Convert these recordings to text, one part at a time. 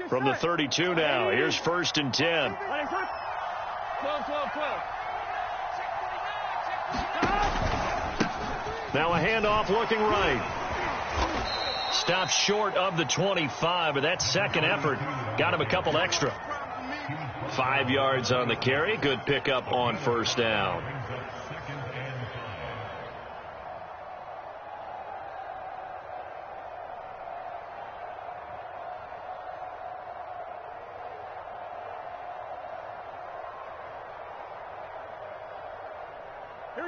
From the 32 now, here's 1st and 10. 12, 12, 12. Now a handoff looking right. Stops short of the 25, but that second effort got him a couple extra. 5 yards on the carry. Good pickup on 1st down.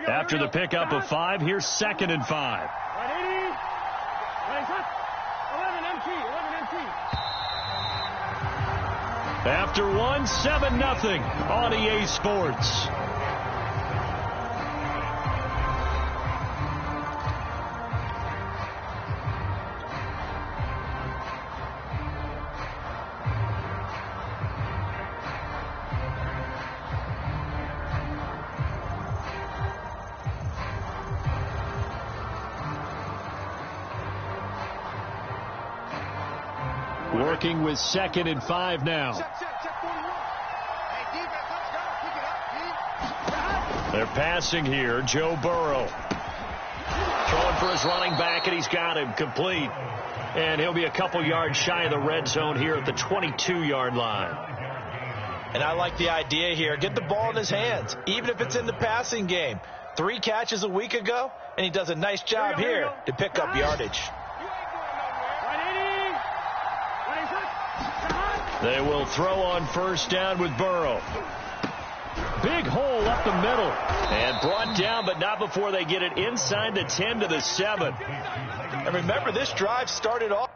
After the pickup of 5, here's 2nd and 5. 11 MT. After 1, 7-0 on EA Sports. Working with 2nd and 5 now. They're passing here. Joe Burrow. Throwing for his running back, and he's got him complete. And he'll be a couple yards shy of the red zone here at the 22-yard line. And I like the idea here. Get the ball in his hands, even if it's in the passing game. 3 catches a week ago, and he does a nice job here to pick up yardage. They will throw on 1st down with Burrow. Big hole up the middle. And brought down, but not before they get it inside the 10 to the 7. And remember, this drive started off.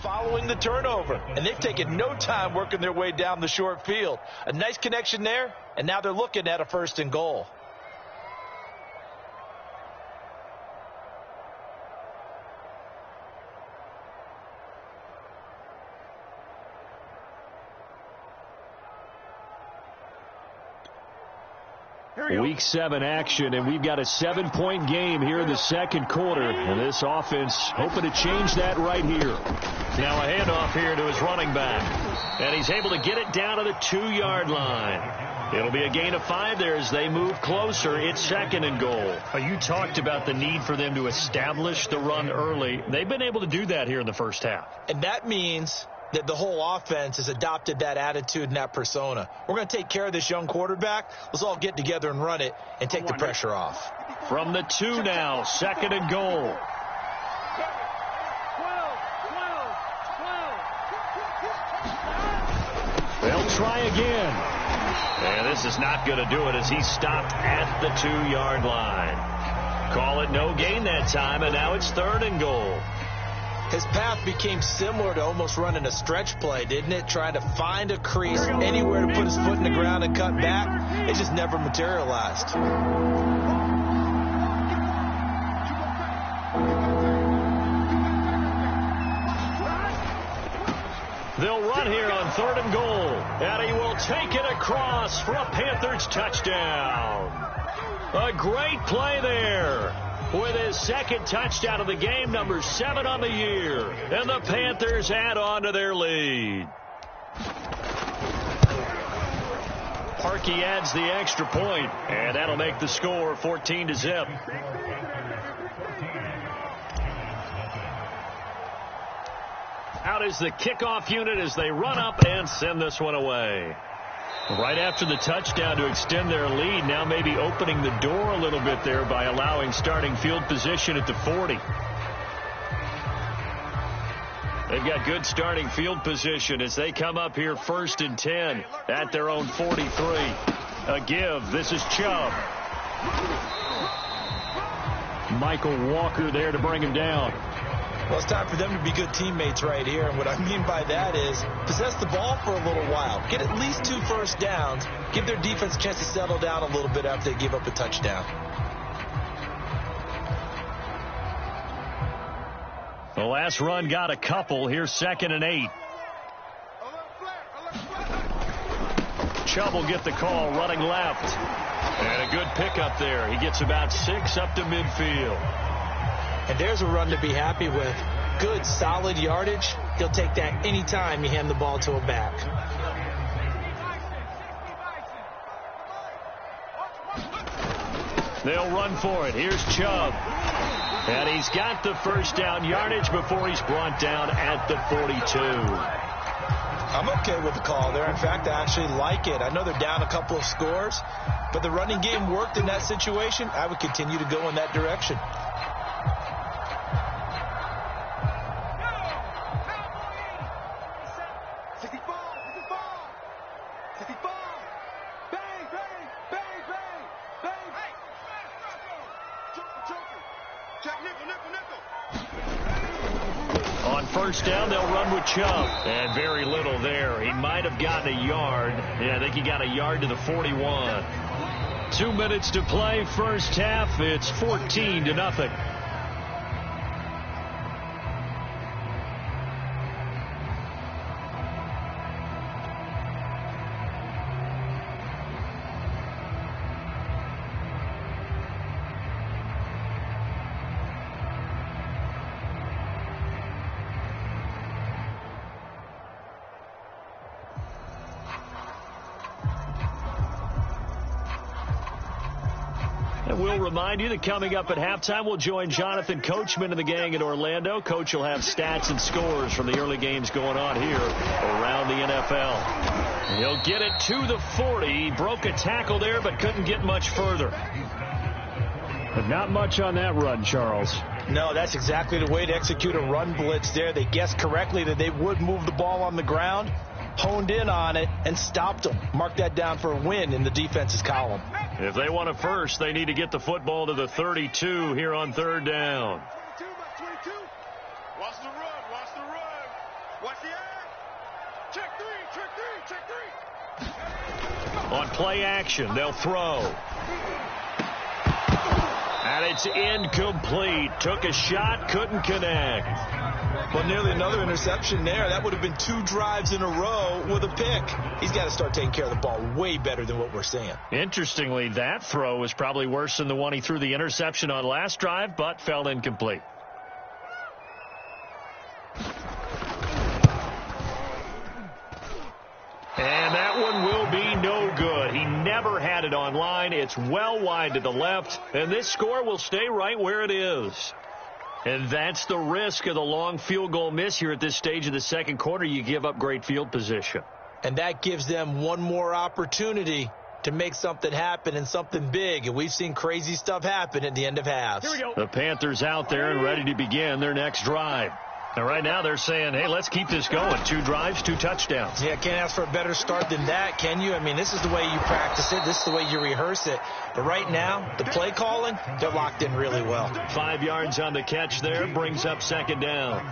Following the turnover, and they've taken no time working their way down the short field. A nice connection there, and now they're looking at a 1st and goal. Week 7 action, and we've got a 7-point game here in the 2nd quarter. And this offense hoping to change that right here. Now a handoff here to his running back. And he's able to get it down to the 2-yard line. It'll be a gain of 5 there as they move closer. It's 2nd and goal. You talked about the need for them to establish the run early. They've been able to do that here in the first half. And that means that the whole offense has adopted that attitude and that persona. We're going to take care of this young quarterback. Let's all get together and run it and take the pressure off. From the 2 now, 2nd and goal. 12. They'll try again. And this is not going to do it as he stopped at the 2-yard line. Call it no gain that time, and now it's 3rd and goal. His path became similar to almost running a stretch play, didn't it? Trying to find a crease anywhere to put his foot in the ground and cut back. It just never materialized. They'll run here on 3rd and goal. And he will take it across for a Panthers touchdown. A great play there. With his 2nd touchdown of the game, number 7 on the year. And the Panthers add on to their lead. Parkey adds the extra point, and that'll make the score 14-0. Out is the kickoff unit as they run up and send this one away. Right after the touchdown to extend their lead, now maybe opening the door a little bit there by allowing starting field position at the 40. They've got good starting field position as they come up here 1st and 10 at their own 43. A give. This is Chubb. Michael Walker there to bring him down. Well, it's time for them to be good teammates right here. And what I mean by that is possess the ball for a little while. Get at least 2 first downs. Give their defense a chance to settle down a little bit after they give up a touchdown. The last run got a couple. Here's 2nd and 8. Chubb will get the call, running left. And a good pickup there. He gets about 6 up to midfield. And there's a run to be happy with. Good, solid yardage. He'll take that anytime you hand the ball to a back. They'll run for it. Here's Chubb. And he's got the first down yardage before he's brought down at the 42. I'm okay with the call there. In fact, I actually like it. I know they're down a couple of scores, but the running game worked in that situation. I would continue to go in that direction. On first down, they'll run with Chubb. And very little there. He might have gotten a yard. Yeah, I think he got a yard to the 41. 2 minutes to play, first half. It's 14-0. We'll remind you that coming up at halftime, we'll join Jonathan Coachman and the gang in Orlando. Coach will have stats and scores from the early games going on here around the NFL. He'll get it to the 40. He broke a tackle there, but couldn't get much further. But not much on that run, Charles. No, that's exactly the way to execute a run blitz there. They guessed correctly that they would move the ball on the ground, honed in on it, and stopped them. Mark that down for a win in the defense's column. If they want a first, they need to get the football to the 32 here on third down. 22. Watch the run. Watch the run. Watch the act. Check three. On play action, they'll throw. And it's incomplete. Took a shot, couldn't connect. Well, nearly another interception there. That would have been 2 drives in a row with a pick. He's got to start taking care of the ball way better than what we're seeing. Interestingly, that throw was probably worse than the one he threw the interception on last drive, but fell incomplete. And that one will be no good. He never had it on line. It's well wide to the left, and this score will stay right where it is. And that's the risk of the long field goal miss here at this stage of the second quarter. You give up great field position. And that gives them one more opportunity to make something happen and something big. And we've seen crazy stuff happen at the end of halves. Here we go. The Panthers out there and ready to begin their next drive. And right now they're saying, hey, let's keep this going. 2 drives, 2 touchdowns. Yeah, can't ask for a better start than that, can you? I mean, this is the way you practice it. This is the way you rehearse it. But right now, the play calling, they're locked in really well. 5 yards on the catch there, brings up second down.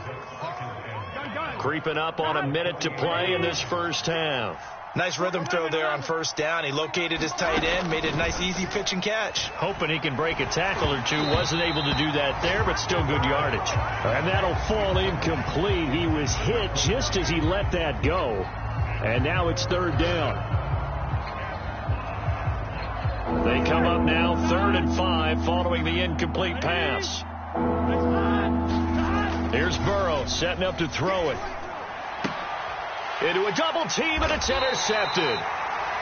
Creeping up on a minute to play in this first half. Nice rhythm throw there on first down. He located his tight end, made a nice easy pitch and catch. Hoping he can break a tackle or two. Wasn't able to do that there, but still good yardage. And that'll fall incomplete. He was hit just as he let that go. And now it's third down. They come up now 3rd and 5 following the incomplete pass. Here's Burrow setting up to throw it. Into a double team, and it's intercepted.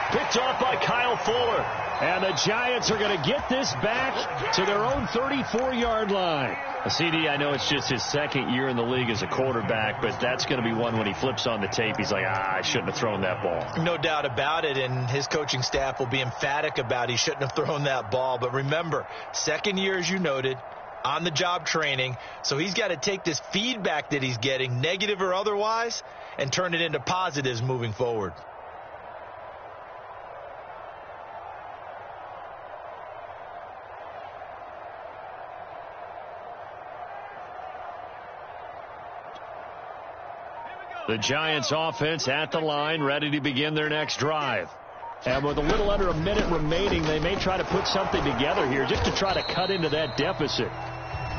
Picked off by Kyle Fuller. And the Giants are going to get this back to their own 34-yard line. CD, I know it's just his second year in the league as a quarterback, but that's going to be one when he flips on the tape. He's like, I shouldn't have thrown that ball. No doubt about it, and his coaching staff will be emphatic about he shouldn't have thrown that ball. But remember, second year, as you noted, on-the-job training, so he's got to take this feedback that he's getting, negative or otherwise, and turn it into positives moving forward. The Giants offense at the line, ready to begin their next drive. And with a little under a minute remaining, they may try to put something together here just to try to cut into that deficit.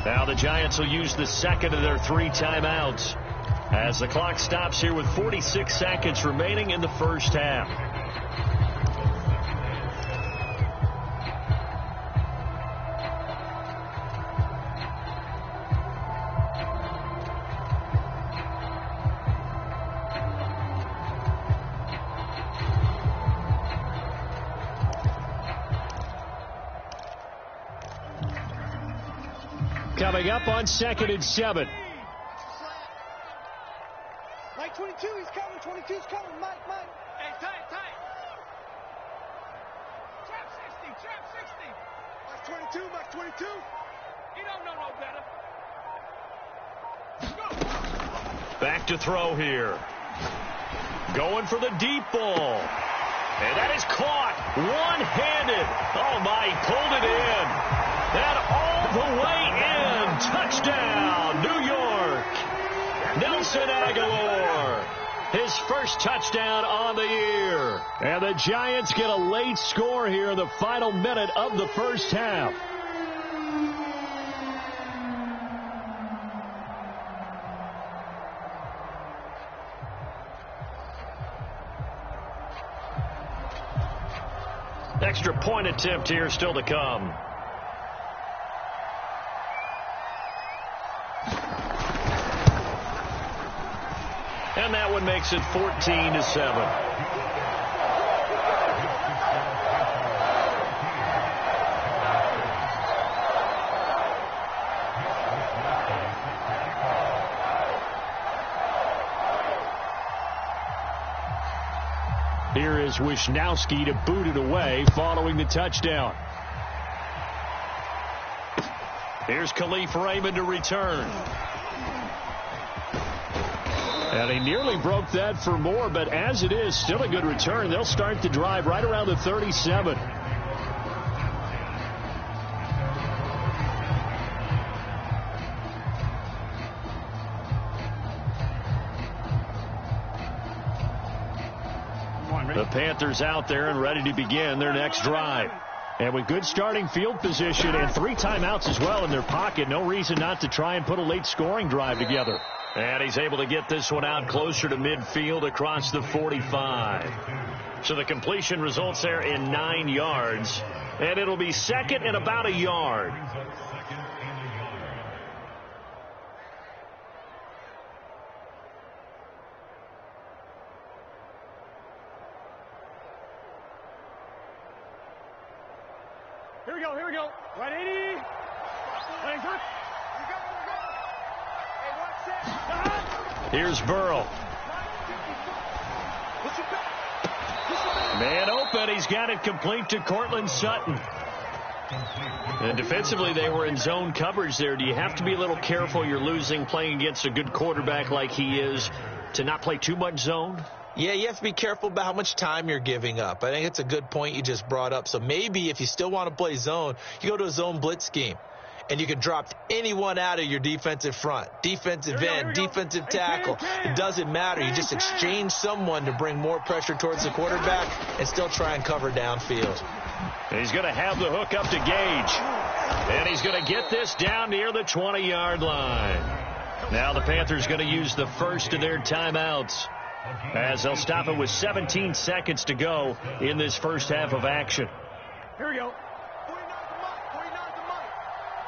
Now the Giants will use the second of their 3 timeouts as the clock stops here with 46 seconds remaining in the first half. Coming up on 2nd and 7. Mike 22, he's coming. 22's coming. Mike. Hey, tight. Trap 60. Mike 22. He don't know no better. Back to throw here. Going for the deep ball. And that is caught one-handed. Oh, my, he pulled it in. And all the way in. Touchdown, New York. Nelson Aguilar. His first touchdown on the year. And the Giants get a late score here in the final minute of the first half. Extra point attempt here still to come. And that one makes it 14-7. Here is Wisnowski to boot it away following the touchdown. Here's Khalif Raymond to return. And he nearly broke that for more, but as it is, still a good return. They'll start the drive right around the 37. The Panthers out there and ready to begin their next drive. And with good starting field position and 3 timeouts as well in their pocket, no reason not to try and put a late scoring drive together. And he's able to get this one out closer to midfield across the 45. So the completion results there in 9 yards. And it'll be second and about a yard. Here we go. Right 80. Right good. Here's Burrow. Man open. He's got it complete to Cortland Sutton. And defensively, they were in zone coverage there. Do you have to be a little careful? You're losing playing against a good quarterback like he is to not play too much zone? Yeah, you have to be careful about how much time you're giving up. I think it's a good point you just brought up. So maybe if you still want to play zone, you go to a zone blitz scheme. And you can drop anyone out of your defensive front, defensive end, defensive tackle. It doesn't matter. You just exchange someone to bring more pressure towards the quarterback and still try and cover downfield. He's going to have the hook up to Gage. And he's going to get this down near the 20-yard line. Now the Panthers going to use the first of their timeouts as they'll stop it with 17 seconds to go in this first half of action. Here we go.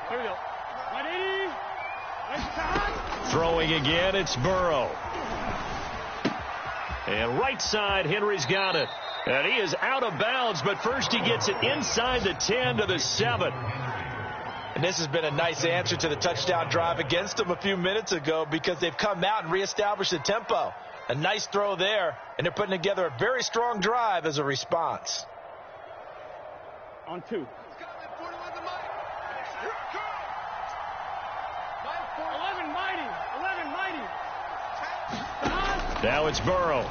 Here we go. 180. Throwing again, it's Burrow. And right side, Henry's got it. And he is out of bounds, but first he gets it inside the 10 to the 7. And this has been a nice answer to the touchdown drive against them a few minutes ago because they've come out and reestablished the tempo. A nice throw there, and they're putting together a very strong drive as a response. On 2. 11 mighty. Now it's Burrow.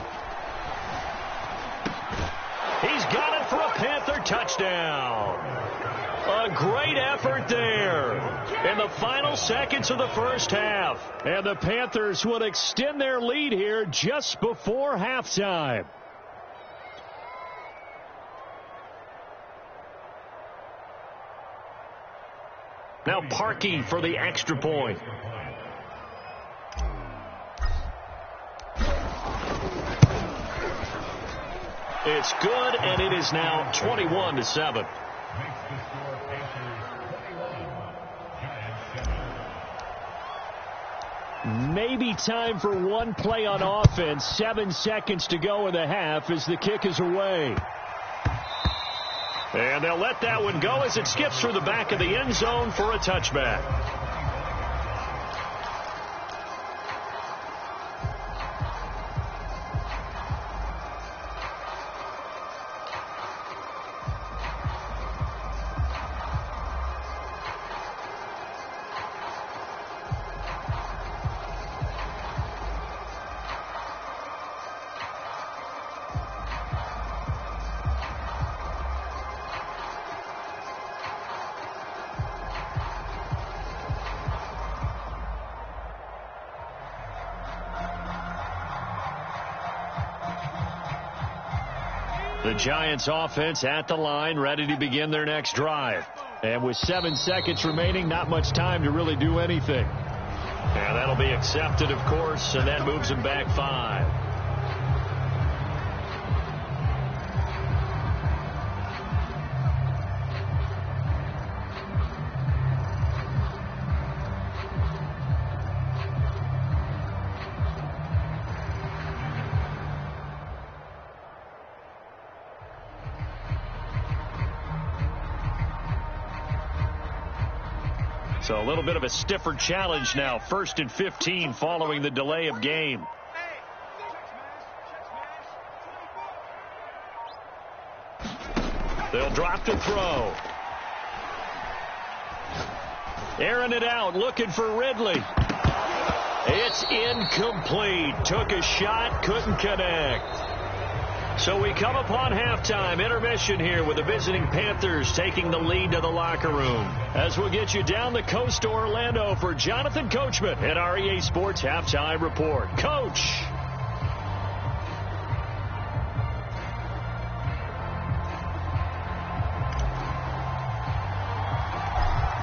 He's got it for a Panther touchdown. A great great effort there in the final seconds of the first half. And the Panthers would extend their lead here just before halftime. Now Parkey for the extra point. It's good, and it is now 21-7. Maybe time for one play on offense. 7 seconds to go in the half as the kick is away. And they'll let that one go as it skips through the back of the end zone for a touchback. The Giants offense at the line, ready to begin their next drive. And with 7 seconds remaining, not much time to really do anything. And that'll be accepted, of course, and that moves them back 5. So a little bit of a stiffer challenge now. 1st and 15 following the delay of game. They'll drop to throw. Airing it out, looking for Ridley. It's incomplete. Took a shot, couldn't connect. So we come upon halftime intermission here with the visiting Panthers taking the lead to the locker room. As we'll get you down the coast to Orlando for Jonathan Coachman at our EA Sports Halftime Report. Coach.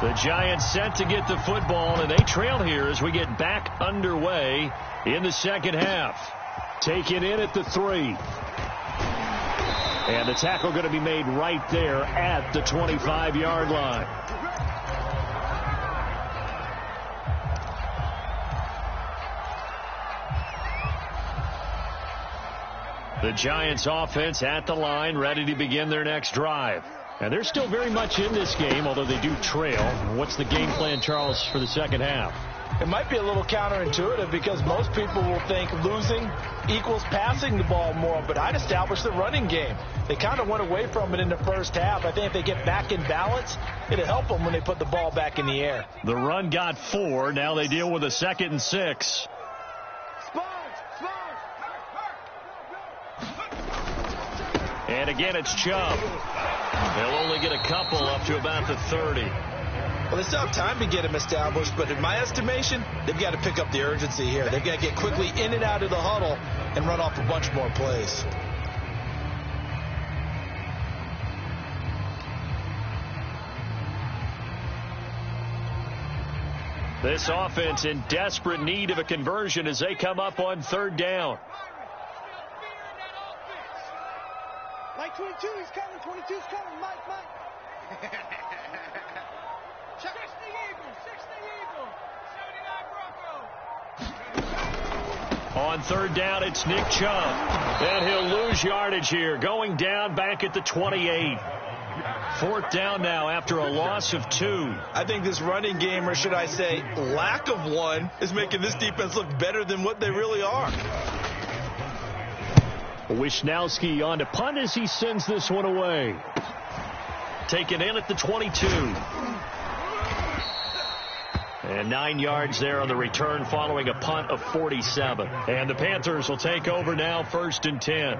The Giants set to get the football, and they trail here as we get back underway in the second half. Taken in at the 3. And the tackle going to be made right there at the 25-yard line. The Giants offense at the line, ready to begin their next drive. And they're still very much in this game, although they do trail. What's the game plan, Charles, for the second half? It might be a little counterintuitive because most people will think losing equals passing the ball more, but I'd establish the running game. They kind of went away from it in the first half. I think if they get back in balance, it'll help them when they put the ball back in the air. The run got 4. Now they deal with a 2nd and 6. And again, it's Chubb. They'll only get a couple up to about the 30. Well, they still have time to get him established, but in my estimation, they've got to pick up the urgency here. They've got to get quickly in and out of the huddle and run off a bunch more plays. This offense in desperate need of a conversion as they come up on 3rd down. Mike 22, he's coming. 22's coming. Mike. Check. 60 Eagle. 79 Bronco. On 3rd down, it's Nick Chubb. And he'll lose yardage here. Going down back at the 28. 4th down now after a loss of 2. I think this running game, or should I say lack of one, is making this defense look better than what they really are. Wisnowski on to punt as he sends this one away. Taken in at the 22. And 9 yards there on the return following a punt of 47. And the Panthers will take over now, 1st and 10.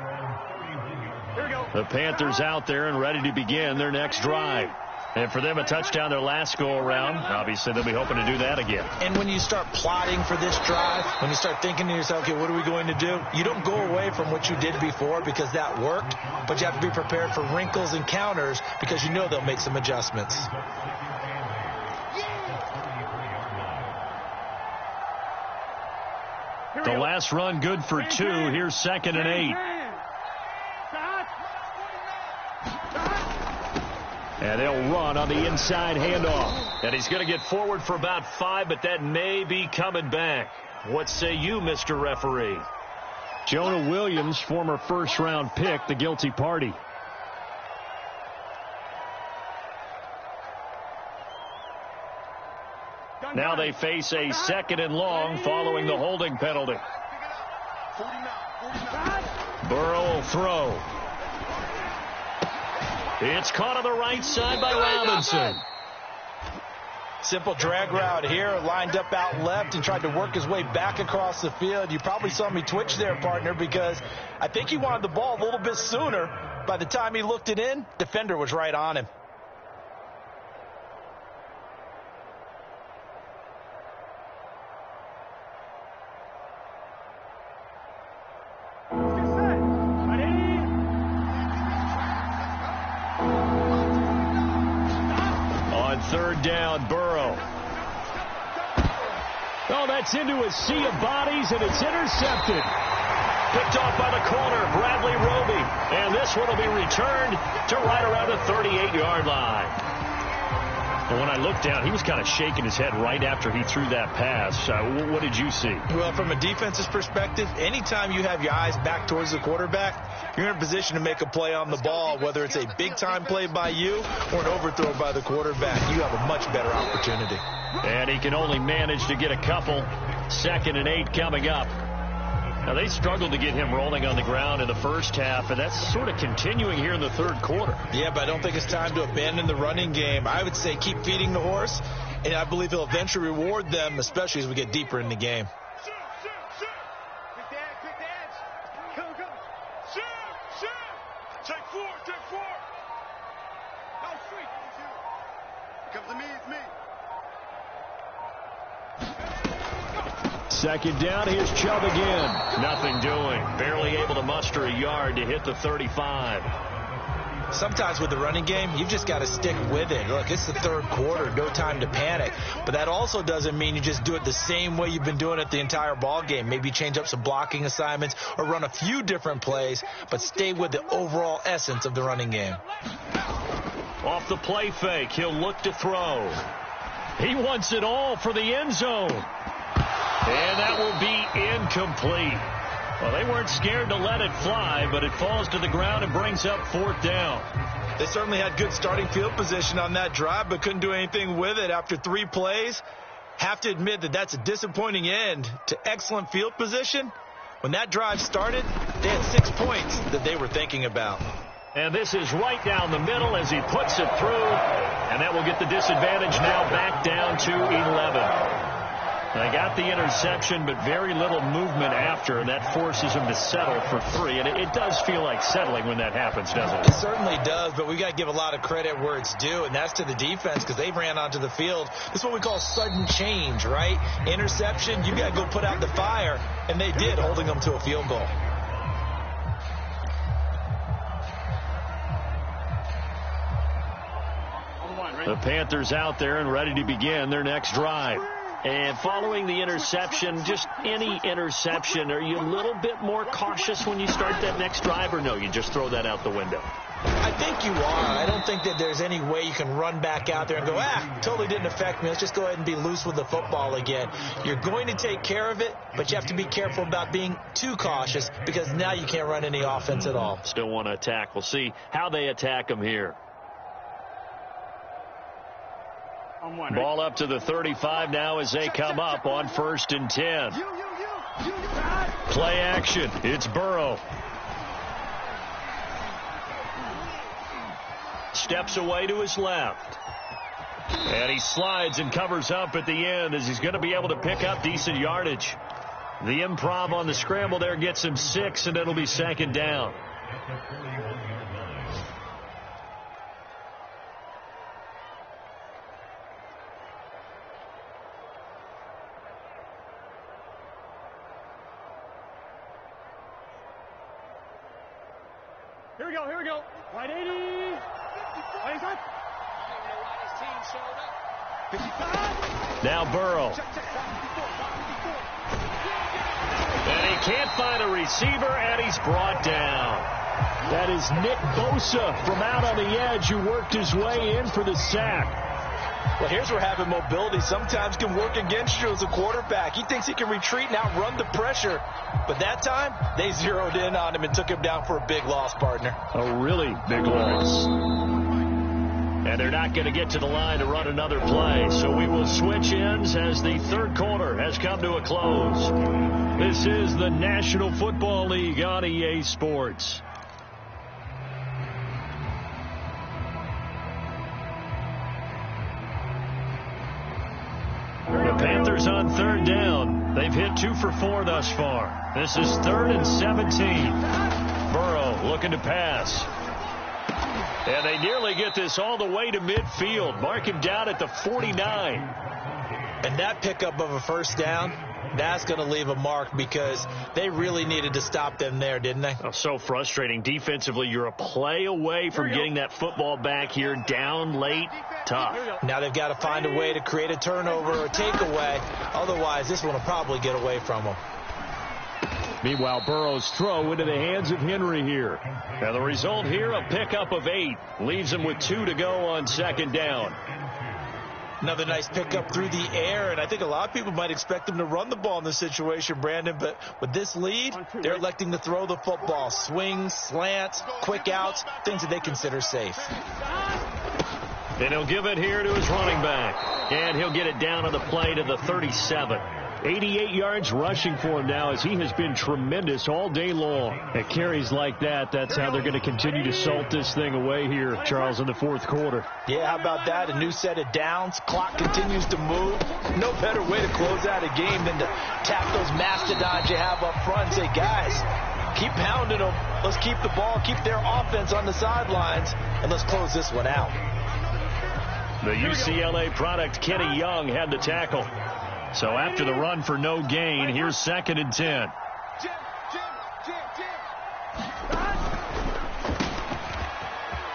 Here we go. The Panthers out there and ready to begin their next drive. And for them, a touchdown their last go-around. Obviously, they'll be hoping to do that again. And when you start plotting for this drive, when you start thinking to yourself, okay, what are we going to do? You don't go away from what you did before because that worked, but you have to be prepared for wrinkles and counters because you know they'll make some adjustments. The last run good for 2. Here's 2nd and 8. And they'll run on the inside handoff. And he's going to get forward for about 5, but that may be coming back. What say you, Mr. Referee? Jonah Williams, former first-round pick, the guilty party. Now they face a 2nd and long following the holding penalty. Burrow will throw. It's caught on the right side by Robinson. Simple drag route here, lined up out left and tried to work his way back across the field. You probably saw me twitch there, partner, because I think he wanted the ball a little bit sooner. By the time he looked it in, defender was right on him. Third down, Burrow. Oh, that's into a sea of bodies, and it's intercepted. Picked off by the corner, Bradley Roby. And this one will be returned to right around the 38-yard line. But when I looked down, he was kind of shaking his head right after he threw that pass. What did you see? Well, from a defense's perspective, anytime you have your eyes back towards the quarterback, you're in a position to make a play on the ball, whether it's a big-time play by you or an overthrow by the quarterback. You have a much better opportunity. And he can only manage to get a couple. 2nd and 8 coming up. Now, they struggled to get him rolling on the ground in the first half, and that's sort of continuing here in the third quarter. Yeah, but I don't think it's time to abandon the running game. I would say keep feeding the horse, and I believe he'll eventually reward them, especially as we get deeper in the game. Take 4. No, free. Comes to me, it's me. 2nd down, here's Chubb again. Nothing doing. Barely able to muster a yard to hit the 35. Sometimes with the running game, you've just got to stick with it. Look, it's the third quarter, no time to panic. But that also doesn't mean you just do it the same way you've been doing it the entire ball game. Maybe change up some blocking assignments or run a few different plays, but stay with the overall essence of the running game. Off the play fake, he'll look to throw. He wants it all for the end zone. And that will be incomplete. Well, they weren't scared to let it fly, but it falls to the ground and brings up 4th down. They certainly had good starting field position on that drive, but couldn't do anything with it after 3 plays. Have to admit that that's a disappointing end to excellent field position. When that drive started, they had 6 points that they were thinking about. And this is right down the middle as he puts it through. And that will get the disadvantage now back down to 11. They got the interception, but very little movement after, and that forces him to settle for 3. And it does feel like settling when that happens, doesn't it? It certainly does, but we got to give a lot of credit where it's due, and that's to the defense because they ran onto the field. This is what we call sudden change, right? Interception, you got to go put out the fire, and they did, holding them to a field goal. The Panthers out there and ready to begin their next drive. And following the interception, just any interception, are you a little bit more cautious when you start that next drive, or no, you just throw that out the window? I think you are. I don't think that there's any way you can run back out there and go, totally didn't affect me. Let's just go ahead and be loose with the football again. You're going to take care of it, but you have to be careful about being too cautious because now you can't run any offense at all. Still want to attack. We'll see how they attack them here. Ball up to the 35 now as they come up on 1st and 10. Play action. It's Burrow. Steps away to his left. And he slides and covers up at the end as he's going to be able to pick up decent yardage. The improv on the scramble there gets him 6, and it'll be 2nd down. Here we go, here we go. Right 80. Right inside. Now Burrow. And he can't find a receiver, and he's brought down. That is Nick Bosa from out on the edge who worked his way in for the sack. Well, here's where having mobility sometimes can work against you as a quarterback. He thinks he can retreat and outrun the pressure. But that time, they zeroed in on him and took him down for a big loss, partner. A really big loss. And they're not going to get to the line to run another play. So we will switch ends as the third quarter has come to a close. This is the National Football League on EA Sports. The Panthers on third down. They've hit 2 for 4 thus far. This is 3rd and 17. Burrow looking to pass. And they nearly get this all the way to midfield. Mark him down at the 49. And that pickup of a first down, that's going to leave a mark because they really needed to stop them there, didn't they? Oh, so frustrating. Defensively, you're a play away from getting that football back here down late. Tough. Now they've got to find a way to create a turnover or a takeaway. Otherwise, this one will probably get away from them. Meanwhile, Burrow's throw into the hands of Henry here. And the result here, a pickup of 8. Leaves him with 2 to go on second down. Another nice pickup through the air, and I think a lot of people might expect them to run the ball in this situation, Brandon, but with this lead, they're electing to throw the football. Swings, slants, quick outs, things that they consider safe. And he'll give it here to his running back. And he'll get it down on the play to the 37. 88 yards rushing for him now as he has been tremendous all day long. At carries like that, that's how they're going to continue to salt this thing away here, Charles, in the fourth quarter. Yeah, how about that? A new set of downs. Clock continues to move. No better way to close out a game than to tap those mastodons you have up front and say, guys, keep pounding them. Let's keep the ball, keep their offense on the sidelines, and let's close this one out. The UCLA product, Kenny Young, had the tackle. So after the run for no gain, here's 2nd and 10.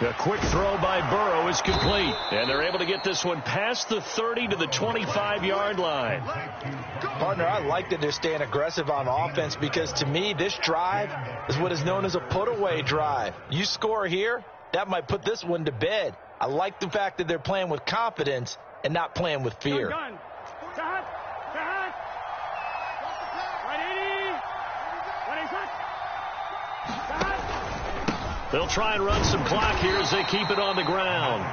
A quick throw by Burrow is complete. And they're able to get this one past the 30 to the 25-yard line. Partner, I like that they're staying aggressive on offense because to me, this drive is what is known as a put-away drive. You score here, that might put this one to bed. I like the fact that they're playing with confidence and not playing with fear. They'll try and run some clock here as they keep it on the ground.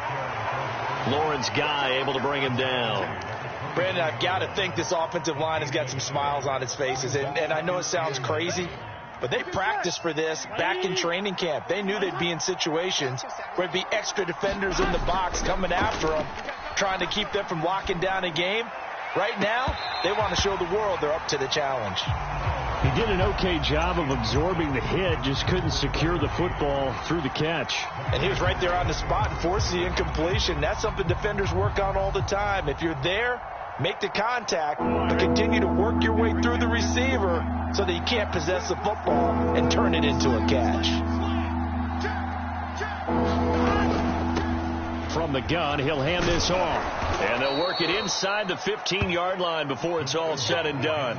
Lawrence Guy able to bring him down. Brandon, I've got to think this offensive line has got some smiles on its faces. And I know it sounds crazy, but they practiced for this back in training camp. They knew they'd be in situations where there'd be extra defenders in the box coming after them, trying to keep them from locking down a game. Right now, they want to show the world they're up to the challenge. He did an okay job of absorbing the hit, just couldn't secure the football through the catch. And he was right there on the spot and forced the incompletion. That's something defenders work on all the time. If you're there, make the contact, but continue to work your way through the receiver so that you can't possess the football and turn it into a catch. From the gun, he'll hand this off. And they'll work it inside the 15-yard line before it's all said and done.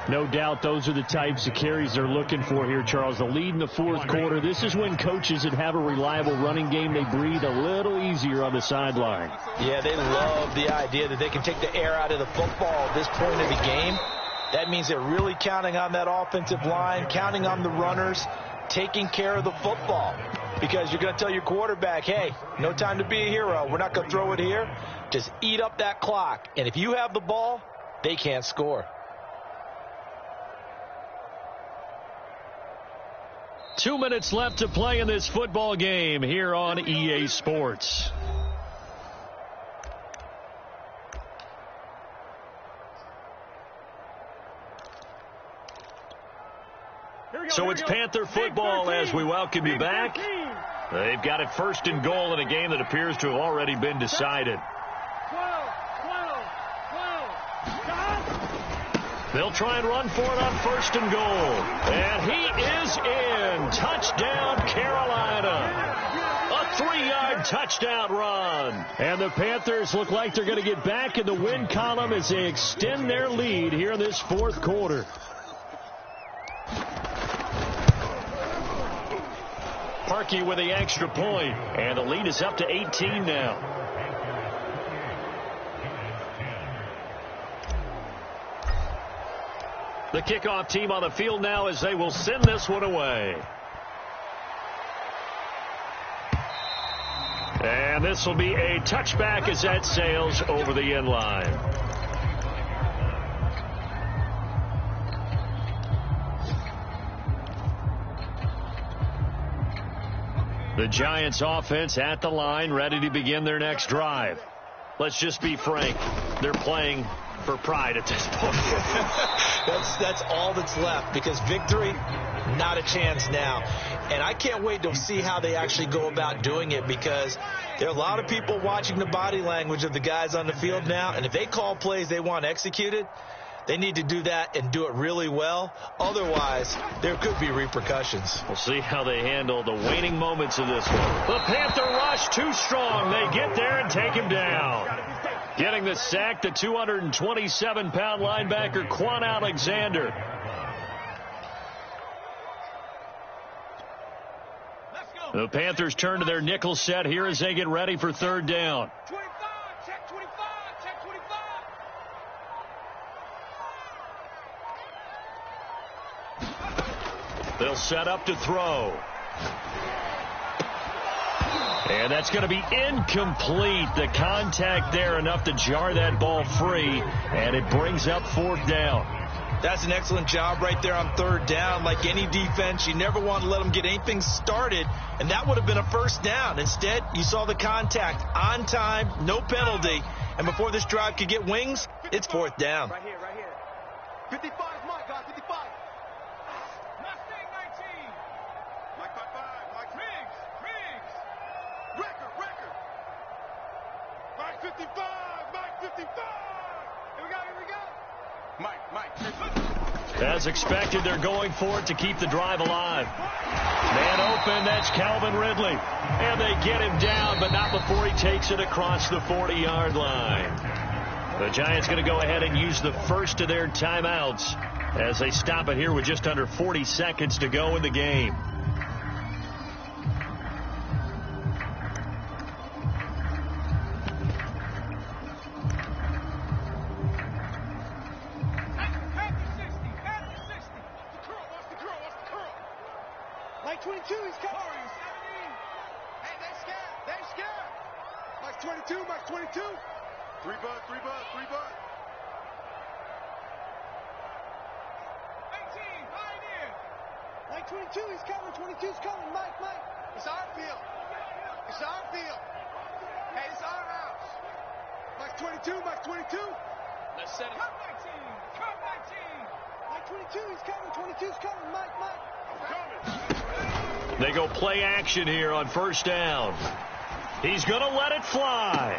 No doubt those are the types of carries they're looking for here, Charles. The lead in the fourth quarter. This is when coaches that have a reliable running game, they breathe a little easier on the sideline. Yeah, they love the idea that they can take the air out of the football at this point of the game. That means they're really counting on that offensive line, counting on the runners, taking care of the football. Because you're going to tell your quarterback, hey, no time to be a hero. We're not going to throw it here. Just eat up that clock. And if you have the ball, they can't score. 2 minutes left to play in this football game here on EA Sports. So it's Panther football as we welcome you back. They've got it 1st and goal in a game that appears to have already been decided. They'll try and run for it on 1st and goal. And he is in. Touchdown, Carolina. A 3-yard touchdown run. And the Panthers look like they're going to get back in the win column as they extend their lead here in this 4th quarter. Parkey with the extra point, and the lead is up to 18 now. The kickoff team on the field now as they will send this one away. And this will be a touchback as that sails over the end line. The Giants offense at the line, ready to begin their next drive. Let's just be frank. They're playing for pride at this point. That's all that's left, because victory, not a chance now. And I can't wait to see how they actually go about doing it, because there are a lot of people watching the body language of the guys on the field now, and if they call plays they want executed, they need to do that and do it really well. Otherwise, there could be repercussions. We'll see how they handle the waning moments of this one. The Panther rush too strong. They get there and take him down. Getting the sack, the 227-pound linebacker, Quan Alexander. The Panthers turn to their nickel set here as they get ready for 3rd down. 25, check 25, check 25. They'll set up to throw. And that's going to be incomplete. The contact there enough to jar that ball free, and it brings up 4th down. That's an excellent job right there on 3rd down. Like any defense, you never want to let them get anything started, and that would have been a 1st down. Instead, you saw the contact on time, no penalty, and before this drive could get wings, it's 4th down. Right here, right here. 55, Mike, guys, 55. Mustang 19. Mike 5-5. Mike Riggs. Record. Mike 55. Mike 55. Here we go. Mike. As expected, they're going for it to keep the drive alive. Man open, that's Calvin Ridley. And they get him down, but not before he takes it across the 40-yard line. The Giants going to go ahead and use the first of their timeouts as they stop it here with just under 40 seconds to go in the game. Mike 22, he's covering. 17. Hey, they're scared. Mike 22. 3 bud. 18, pioneer. Mike 22, he's covering. 22's covering. Mike. It's our field. Hey, it's our house. Mike 22. Let's set it. Come 19. Mike 22, he's covering. 22's covering. Mike. They go play action here on 1st down. He's going to let it fly.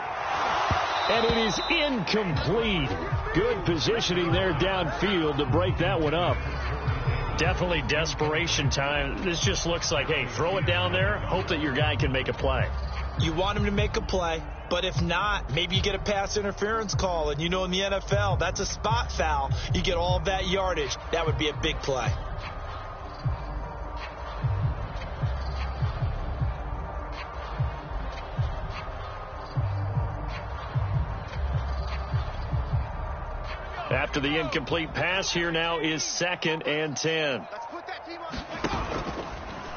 And it is incomplete. Good positioning there downfield to break that one up. Definitely desperation time. This just looks like, hey, throw it down there, hope that your guy can make a play. You want him to make a play, but if not, maybe you get a pass interference call, and you know in the NFL, that's a spot foul. You get all of that yardage. That would be a big play. After the incomplete pass, here now is 2nd and 10. Let's put that team on.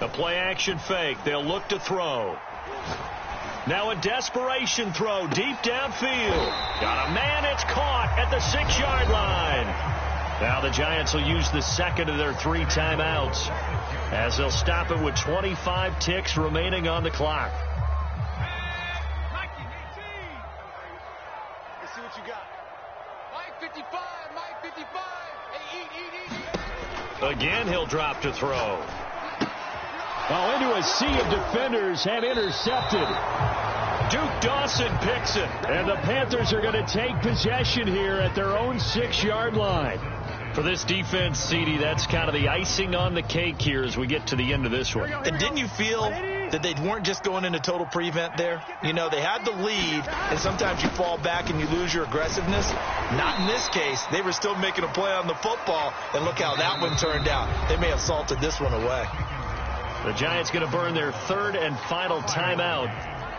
A play action fake. They'll look to throw. Now a desperation throw deep downfield. Got a man. It's caught at the 6-yard line. Now the Giants will use the 2nd of their 3 timeouts as they'll stop it with 25 ticks remaining on the clock. Let's see what you got. Mike 55. Hey, eat. Again, he'll drop to throw. Oh, into a sea of defenders have intercepted. Duke Dawson picks it. And the Panthers are going to take possession here at their own 6-yard line. For this defense, CD, that's kind of the icing on the cake here as we get to the end of this one. And didn't you feel that they weren't just going into total prevent there? You know, they had the lead, and sometimes you fall back and you lose your aggressiveness. Not in this case. They were still making a play on the football, and look how that one turned out. They may have salted this one away. The Giants going to burn their third and final timeout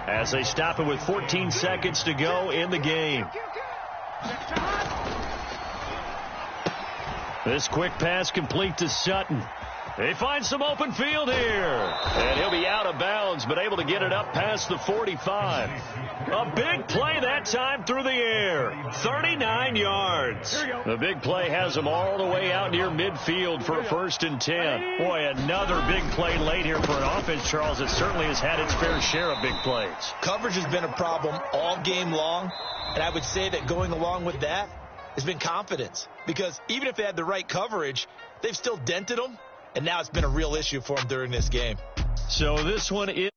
as they stop it with 14 seconds to go in the game. This quick pass complete to Sutton. They find some open field here. And he'll be out of bounds, but able to get it up past the 45. A big play that time through the air. 39 yards. The big play has them all the way out near midfield for a 1st and 10. Boy, another big play late here for an offense, Charles, that certainly has had its fair share of big plays. Coverage has been a problem all game long, and I would say that going along with that has been confidence. Because even if they had the right coverage, they've still dented them, and now it's been a real issue for them during this game. So this one is